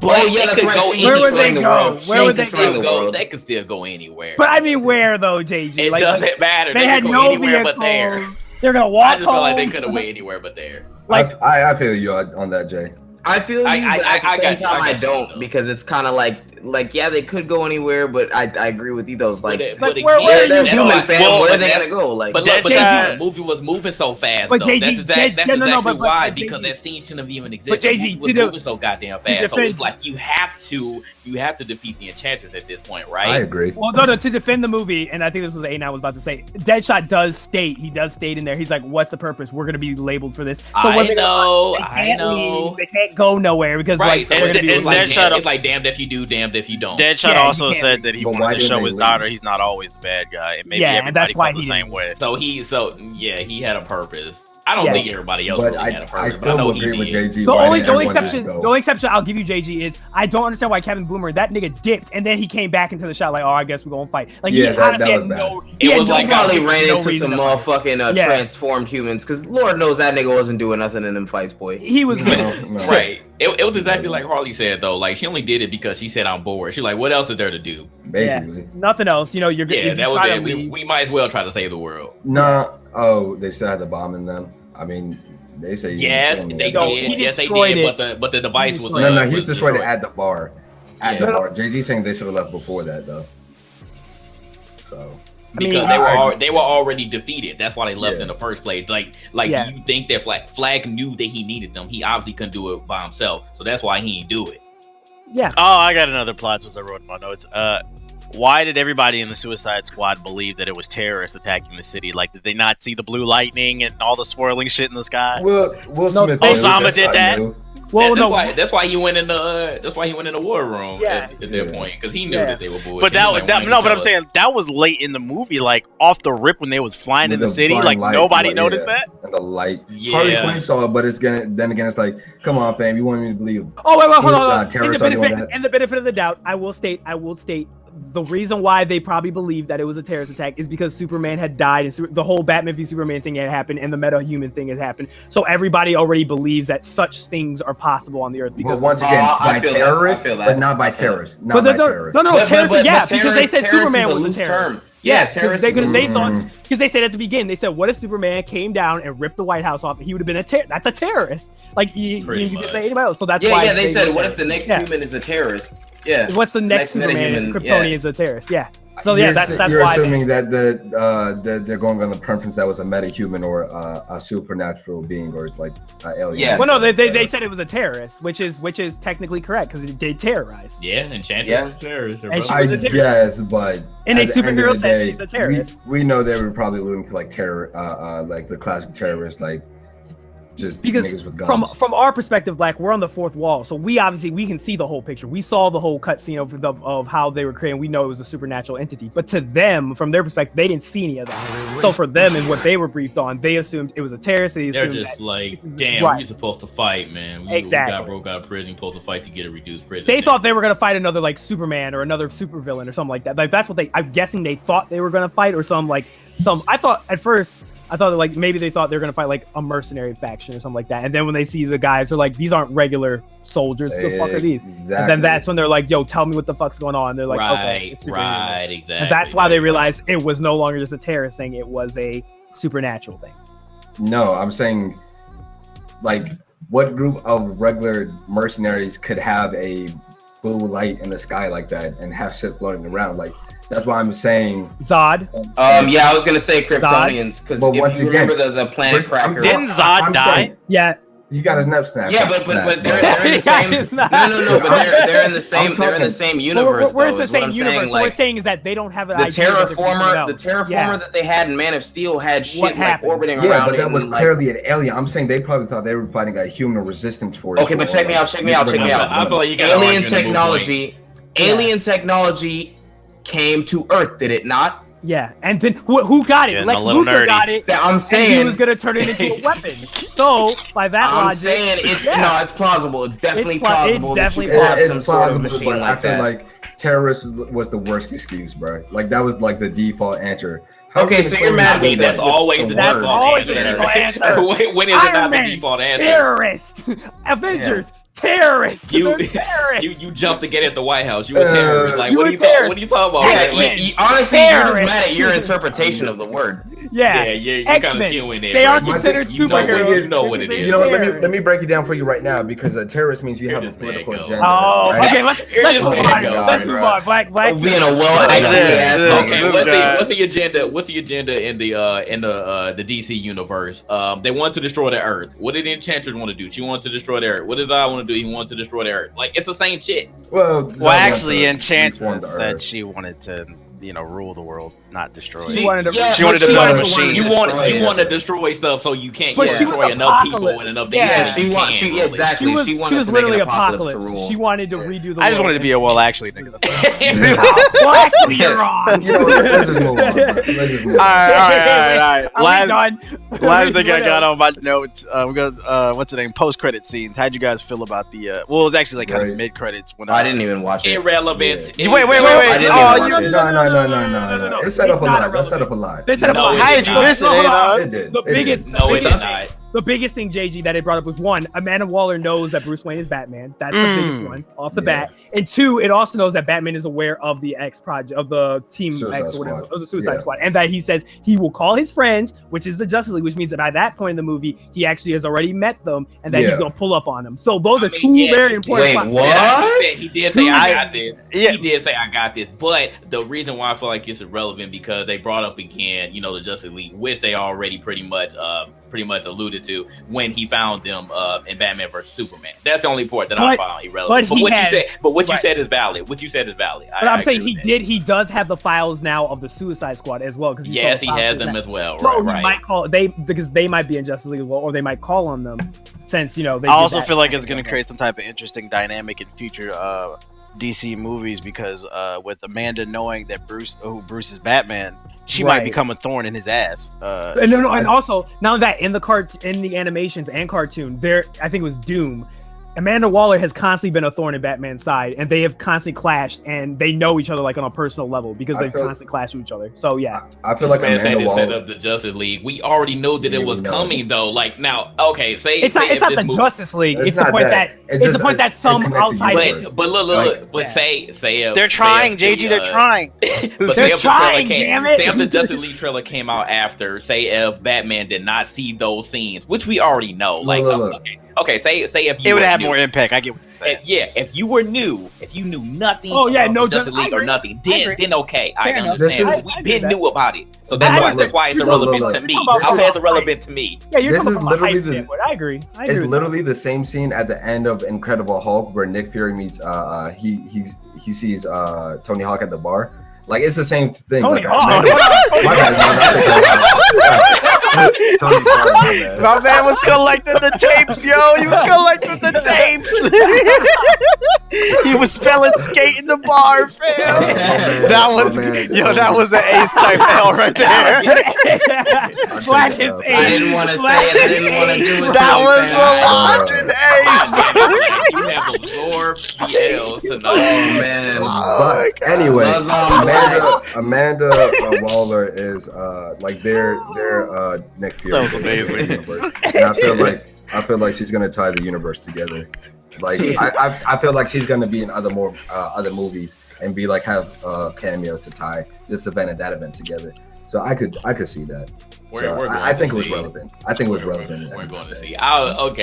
But that's right. Where would they go? Where would they go? They could still go anywhere. But I mean, where though, JG? It doesn't matter. They had could no go anywhere vehicles. but there. They're gonna walk. I just feel like they could have went anywhere but there. Like I feel you on that, Jay. I feel you, but at the same time, I don't because it's kind of like yeah, they could go anywhere, but I agree with you. Those like, but they're human, fam. Where are they gonna go? Like, but the movie was moving so fast. But though. JG, that's exactly why but because JG, that scene shouldn't have even existed. But JG, was moving so goddamn fast. So it's like you have to defeat the Enchantress at this point, right? I agree. Well, no, to defend the movie, and I think this was A9 was about to say, Deadshot does state in there. He's like, "What's the purpose? We're gonna be labeled for this." So I know. They can't go nowhere because right. like, so it's like damned if you do, damned if you don't. Deadshot also said that he wanted to show his daughter he's not always the bad guy, and maybe everybody felt the same way. So he had a purpose. I don't think everybody else really had a purpose. I still agree with JG. The only exception I'll give you, JG, is I don't understand why Kevin Boomer, that nigga dipped and then he came back into the shot like, oh, I guess we're gonna fight. Like he honestly had no. It was like probably ran into some motherfucking transformed humans because Lord knows that nigga wasn't doing nothing in them fights, boy. He was right. It was exactly like Harley said though. Like she only did it because she said I'm bored. She's like, what else is there to do? Basically, nothing else. You know, you're good. Yeah, that was it. We might as well try to save the world. No, they still had the bomb in them. I mean, they say yes, they did. Yes, they did. But the device was no. He destroyed it at the bar. At the bar. JG saying they should have left before that though. So. Because they were already defeated. That's why they left in the first place. Like you think that Flag knew that he needed them. He obviously couldn't do it by himself. So that's why he didn't do it. Yeah. Oh, I got another plot twist I wrote in my notes. Why did everybody in the Suicide Squad believe that it was terrorists attacking the city? Like, did they not see the blue lightning and all the swirling shit in the sky? Will Smith. Osama did that. Well, that's why he went in the war room at that point because he knew that they were bullshit. But but I'm saying that was late in the movie, like off the rip when they was flying in the city, like nobody noticed that. And the light, Harley Quinn saw it, but then again, it's like, come on, fam, you want me to believe? Oh wait, hold on. In the benefit of the doubt, I will state. The reason why they probably believed that it was a terrorist attack is because Superman had died and the whole Batman v Superman thing had happened and the meta-human thing had happened. So everybody already believes that such things are possible on the Earth. Because once again, by terrorists, but not by terrorists. No, terrorists, because they said Superman was a terrorist. Yeah, terrorists. Because they said at the beginning, they said, what if Superman came down and ripped the White House off? He would have been that's a terrorist. Like you can say anybody else. So that's why. Yeah, they said, what if the next human is a terrorist? Yeah. What's the next Superman? Kryptonian is a terrorist. Yeah. So that's you're why. You're assuming that they're going on the preference that was a metahuman or a supernatural being or like an alien. Yeah. Well, no, they said it was a terrorist, which is technically correct because it did terrorize. Yeah, Enchantress was a terrorist. I guess, but and a superhero said she's a terrorist. We know they were probably alluding to like terror, like the classic terrorist, like just because niggas with guns. from our perspective, Black, we're on the fourth wall, so we can see the whole picture. We saw the whole cutscene of how they were creating. We know it was a supernatural entity, but to them, from their perspective, they didn't see any of that. So for them and what they were briefed on, they assumed it was a terrorist. They're just like, damn, right. we're supposed to fight, man. Exactly. We got broke out of prison, supposed to fight to get a reduced prison. They thought they were gonna fight another like Superman or another supervillain or something like that. Like that's what I'm guessing they thought they were gonna fight, or some. I thought at first. I thought that, like, maybe they thought they were gonna fight like a mercenary faction or something like that. And then when they see the guys, they're like, these aren't regular soldiers. What the fuck are these? Exactly. And then that's when they're like, yo, tell me what the fuck's going on. They're like, right, okay, it's right, exactly. And that's why they realized it was no longer just a terrorist thing; it was a supernatural thing. No, I'm saying, like, what group of regular mercenaries could have a blue light in the sky like that and have shit floating around? Like, that's why I'm saying Zod. Yeah, I was gonna say Kryptonians, because if you remember the planet cracker. Didn't Zod die? Yeah. You got his nep snap. Yeah, but they're in the same. No, but they're in the same. They're in the same universe. Where's the same universe? Saying, what we're saying is that they don't have an the idea terraformer that they had in Man of Steel had shit like orbiting around. Yeah, but that was clearly an alien. I'm saying they probably thought they were fighting a human resistance force. Okay, but check me out. I feel like you got alien technology came to Earth, did it not? Yeah, and then who got it? Lex Luthor got it. I'm saying he was gonna turn it into a weapon. So by that logic, I'm saying it's plausible. It's definitely plausible. It's definitely plausible. Sort of machine but like I feel that. like terrorist was the worst excuse, bro. Like that was like the default answer. Okay, so you're mad at me. That's always the default answer. When is it not the default answer? Terrorist, Avengers. Terrorist. You jumped to get at the White House. You a terrorist. Like, what are you talking about? Honestly, you're just mad at your interpretation of the word. Yeah, you're kind of skewing there. They are considered superheroes. You know what it is. You know what? Let me break it down for you right now, because a terrorist means you have a political agenda. Oh, right? Okay, let's move on. Let's move on. Black. Being a what's the agenda? What's the agenda in the DC universe? They want to destroy the Earth. What did the Enchantress want to do? She wanted to destroy the Earth. What does I want to do? He wanted to destroy the Earth. Like, it's the same shit. Well, actually, Enchantress said she wanted to, rule the world, not destroy. She wanted to build a machine. You want to destroy stuff so you can't destroy enough people and enough things. Yeah, exactly. She was literally apocalypse. She wanted to redo the world. I just wanted to be a actually nigga. Well, actually, you're wrong. Let's just move on. All right. Last thing I got on my notes. We got what's the name? Post-credit scenes. How'd you guys feel about the? Well, it was actually like kind of mid-credits when I didn't even watch it. Irrelevant. Wait. No. It set up a lot. That set up a lot. They set up a lot. How did you miss it? It did. The biggest. No, it did not. The biggest thing, JG, that it brought up was one, Amanda Waller knows that Bruce Wayne is Batman. That's the biggest one off the bat. And two, it also knows that Batman is aware of the X project, of the Team X or whatever, of the Suicide Squad, and that he says he will call his friends, which is the Justice League, which means that by that point in the movie, he actually has already met them, and that he's gonna pull up on them. So those are two very important. Wait, what? He did say I got this. He did say I got this, but the reason why I feel like it's irrelevant because they brought up again, the Justice League, which they already pretty much alluded to when he found them in Batman vs Superman. That's the only part that I found irrelevant. But what you said is valid. What you said is valid. But I'm saying he does have the files now of the Suicide Squad as well. Yes, he has them as well. So he might call because they might be in Justice League as well, or they might call on them since they. I also feel like it's going to create some type of interesting dynamic in future DC movies because with Amanda knowing that Bruce is Batman, she might become a thorn in his ass. And also now that in the animations and cartoon, I think it was Doom. Amanda Waller has constantly been a thorn in Batman's side, and they have constantly clashed, and they know each other like on a personal level because they've constantly clashed with each other. So yeah, I feel like Amanda Waller set up the Justice League. We already know that it was coming though. Like now, okay, it's not the Justice League. It's the point that some outside. But look. But say if they're trying, JG. They're trying. But they're trying. Damn it! Say if the Justice League trailer came out after. Say if Batman did not see those scenes, which we already know. Like okay, say if you it would have more impact. I get what you're saying. If you knew nothing. No Justice League or nothing. Then okay, I enough. understand. We been knew about it, so that's why it's irrelevant to me. I'll say it's irrelevant to me. Yeah, you're talking about the hype standpoint. I agree. It's literally the same scene at the end of Incredible Hulk where Nick Fury meets he sees Tony Hawk at the bar. Like it's the same thing. Tony Hawk. Tony Stark, my bad. My man was collecting the tapes, yo. He was collecting the tapes. He was spelling skate in the bar, fam. That was that was an ace type L right there. Blackest I didn't want to say it. I didn't want to do it. That was a a launching ace, bro. You have absorbed the L's tonight. Oh man. But anyway, Buzz on Amanda Waller is like their Nick Fury. That was amazing. Universe. And I feel like she's gonna tie the universe together. Like I feel like she's gonna be in other movies and be like have cameos to tie this event and that event together. So I could see that. I think it was relevant. I think it was relevant. We're going to see. I'll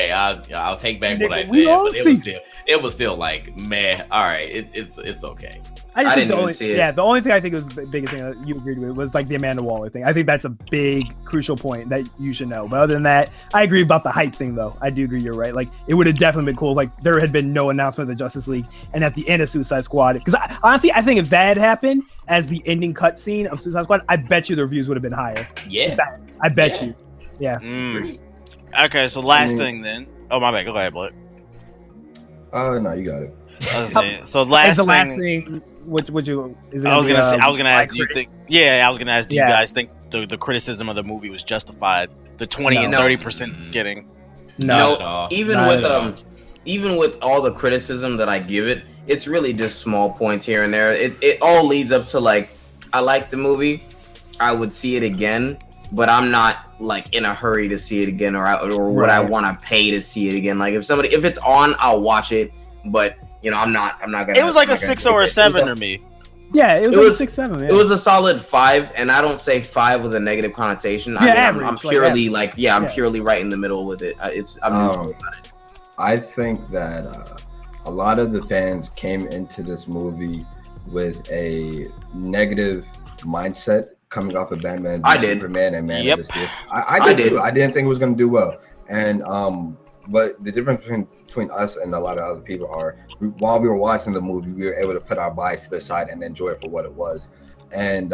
take back what I said, but it was still like, meh. All right, it's okay. I didn't even see it. The only thing I think was the biggest thing that you agreed with was like the Amanda Waller thing. I think that's a big, crucial point that you should know. But other than that, I agree about the hype thing, though. I do agree, you're right. Like, it would have definitely been cool if, like, there had been no announcement of the Justice League and at the end of Suicide Squad. Because honestly, I think if that had happened as the ending cutscene of Suicide Squad, I bet you the reviews would have been higher. Yeah. I bet you. Yeah. Okay, so last thing then. Oh, my bad. Go ahead, Blake. No, you got it. So last thing. Which you is it I was gonna ask. Do you think? critics? Yeah, I was gonna ask. Do you guys think the criticism of the movie was justified? The 20 and 30% it's getting. No, even with all the criticism that I give it, it's really just small points here and there. It all leads up to like, I like the movie, I would see it again, but I'm not like in a hurry to see it again, or would I want to pay to see it again? Like if it's on, I'll watch it, but. You know, I'm not gonna. It was like a 6 or a 7 to me. Yeah, it was like 6-7. Yeah. It was a solid 5, and I don't say 5 with a negative connotation. I mean, average, I'm purely I'm purely right in the middle with it. I'm neutral about it. I think that a lot of the fans came into this movie with a negative mindset coming off of Batman, Superman, and Man of Steel. I did too. I didn't think it was going to do well, and but the difference between us and a lot of other people are, while we were watching the movie, we were able to put our bias to the side and enjoy it for what it was. And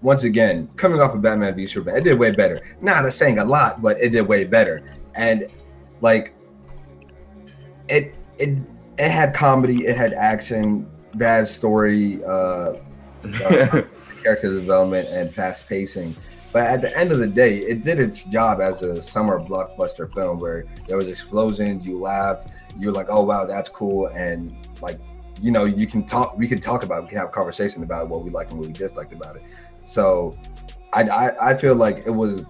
once again, coming off of Batman v Superman, it did way better. Not saying a lot, but it did way better. And like, it had comedy, it had action, bad story, character development, and fast pacing. But at the end of the day, it did its job as a summer blockbuster film where there was explosions, you laughed, you were like, oh wow, that's cool. And like, you know, we can have a conversation about what we liked and what we disliked about it. So I feel like it was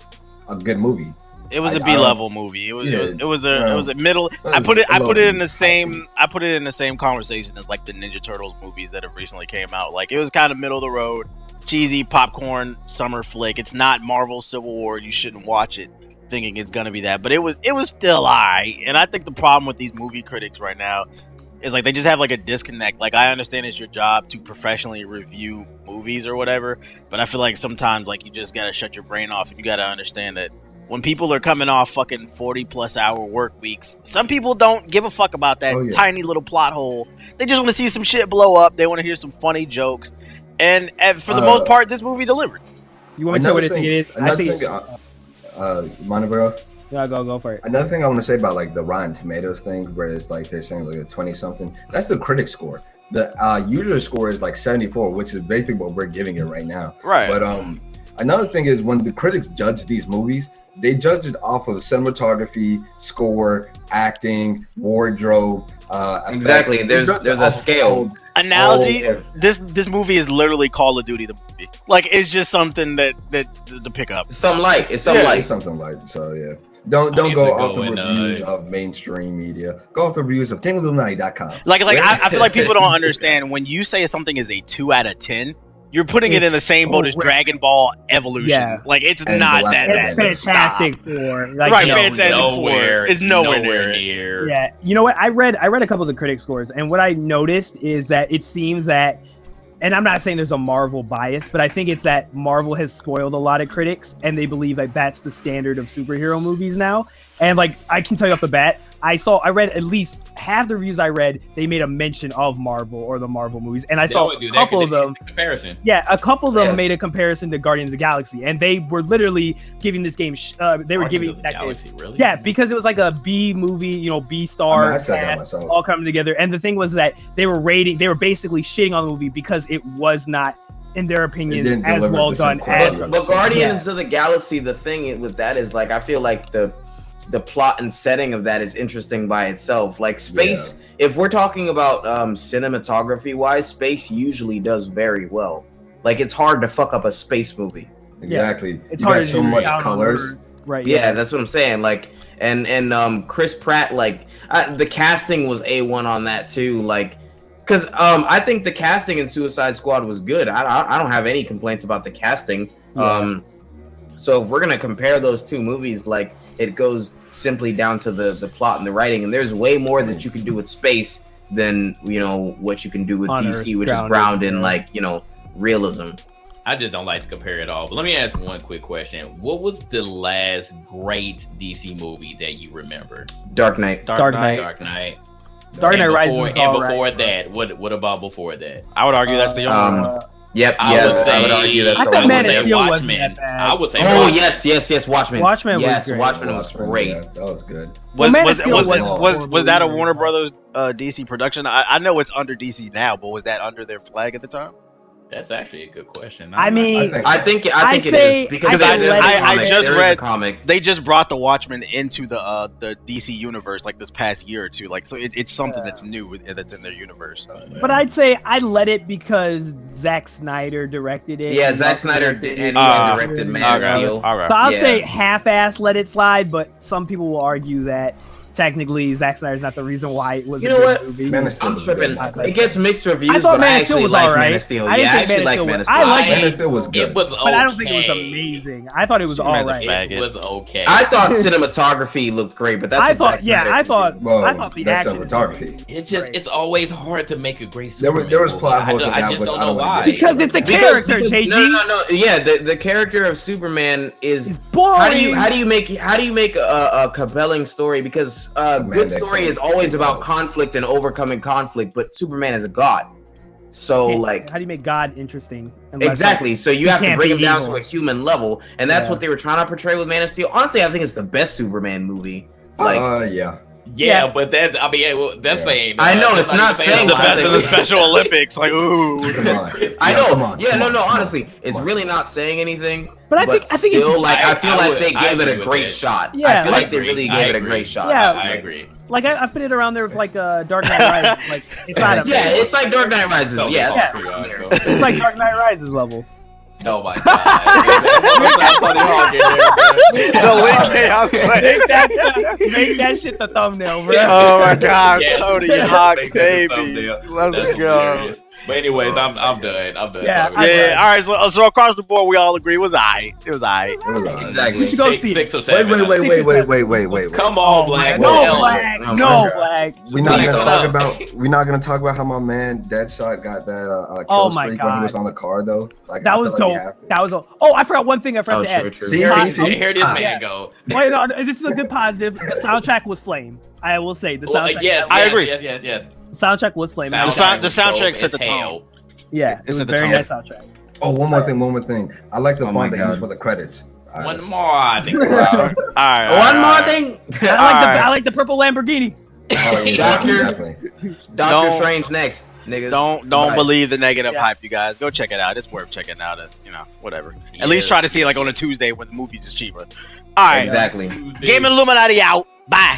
a good movie. It was a B-level movie. It was a middle. I put it in the same conversation as like the Ninja Turtles movies that have recently came out. Like, it was kind of middle of the road, cheesy popcorn summer flick. It's not Marvel Civil War. You shouldn't watch it thinking it's gonna be that, but it was still alright. And I think the problem with these movie critics right now is like they just have like a disconnect. Like, I understand it's your job to professionally review movies or whatever, but I feel like sometimes like you just gotta shut your brain off and you gotta understand that when people are coming off fucking 40+ hour work weeks, some people don't give a fuck about that tiny little plot hole. They just want to see some shit blow up. They want to hear some funny jokes. And for the most part, this movie delivered. You want me to tell what I think it is? Monobril? Yeah, go for it. Another thing I want to say about like the Rotten Tomatoes thing, where it's like they're saying like a 20-something. That's the critic score. The user score is like 74, which is basically what we're giving it right now. Right. But another thing is when the critics judge these movies, they judge it off of cinematography, score, acting, wardrobe. Exactly. There's a scale. Analogy. This movie is literally Call of Duty the movie. Like, it's just something that to pick up. It's something light. It's something light. So yeah. Don't go off the reviews of mainstream media. Go off the reviews of Illuminaughty.com. Like I feel like people don't understand when you say something is a 2 out of 10. You're putting it in the same boat as Dragon Ball Evolution. Yeah. Like, it's not that bad. Fantastic Four. Like, right, Fantastic Four is nowhere near. Yeah. You know what? I read a couple of the critic scores, and what I noticed is that it seems that, and I'm not saying there's a Marvel bias, but I think it's that Marvel has spoiled a lot of critics, and they believe that that's the standard of superhero movies now. And like, I can tell you off the bat, I read at least half the reviews I read, they made a mention of Marvel or the Marvel movies, and I saw a couple of them. Comparison. Yeah, a couple of them made a comparison to Guardians of the Galaxy, and they were literally giving this game. They were giving that Galaxy, really? Yeah, because it was like a B movie, B star cast all coming together. And the thing was that they were basically shitting on the movie because it was not, in their opinion, as well done as. But Guardians of the Galaxy, the thing with that is like I feel like the plot and setting of that is interesting by itself. Like space, if we're talking about cinematography wise, space usually does very well. Like it's hard to fuck up a space movie. Exactly. It's you hard got so much colors. Right. Yeah, that's what I'm saying. Like and Chris Pratt, like the casting was A1 on that too. Like, cause I think the casting in Suicide Squad was good. I don't have any complaints about the casting. Yeah. So if we're gonna compare those two movies, like it goes simply down to the plot and the writing, and there's way more that you can do with space than what you can do with DC, which is grounded in like realism. I just don't like to compare it all. But let me ask one quick question. What was the last great DC movie that you remember? Dark Knight. Dark Knight Rises. And before that, what about before that? I would argue that's the only one. Yep. I would argue that's the one. Man of Steel wasn't that bad. I would say. Oh yes, Watchmen. Watchmen was great. Yeah, that was good. Was that a Warner Brothers DC production? I know it's under DC now, but was that under their flag at the time? That's actually a good question. I think it is because I just read comic. They just brought the Watchmen into the DC universe like this past year or two. Like so, it's something that's new that's in their universe. But I'd say I let it because Zack Snyder directed it. Yeah, Zack Snyder directed Man of Steel. All right. So I'll say half-ass let it slide, but some people will argue that technically Zack Snyder's not the reason why it was a good movie. I'm tripping. It gets mixed reviews, but I actually liked Man of Steel. I actually like Man of Steel. I like Man of Steel was good. It was okay. But I don't think it was amazing. I thought it was all right. It was okay. I thought cinematography looked great, but that's I thought the action cinematography. It's always hard to make a great Superman. There was plot holes. I just don't know why. Because it's the character, JG. No. Yeah, the character of Superman is boring. How do you make a compelling story? Because good story is always about conflict and overcoming conflict, but Superman is a god. So like, how do you make God interesting? Exactly. So you have to bring him down to a human level, and that's what they were trying to portray with Man of Steel. Honestly, I think it's the best Superman movie. Like, yeah, but that that's saying. I know it's not saying the best of the Special Olympics. Like, ooh, I know. No. Honestly, it's really not saying anything. But I think still, like I feel like they gave it a great shot. Yeah, I feel like they really gave it a great shot. Yeah, I agree. Like I fit it around there with like Dark Knight Rises. Like it's not. It's like Dark Knight Rises. It's like Dark Knight Rises level. Oh my god! The link chaos. Make that shit the thumbnail, bro. Oh my god, Tony Hawk, baby, let's go. But anyways, I'm done. Yeah. All right. So across the board, we all agree it was aight. It was aight. Exactly. We should go see it. 6 or 7. Wait. Come on, Black. No, Black. We're not gonna talk about how my man Deadshot got that kill streak when he was on the car though. Like that was dope. That was dope. Oh, I forgot one thing. I forgot to add. See. Here this man go. Wait, no, this is a good positive. The soundtrack was flame. I will say the soundtrack. Yes, I agree. Yes. The soundtrack was flame. The soundtrack set the tone. Yeah, it was a very nice soundtrack. Oh, one more thing. I like the font they used for the credits. One more thing. One more thing. I like the purple Lamborghini. Doctor Strange next, niggas. Don't believe the negative hype, you guys. Go check it out. It's worth checking out. Whatever. At least try to see it like on a Tuesday when the movies is cheaper. All right. Exactly. Game Illuminaughty out. Bye.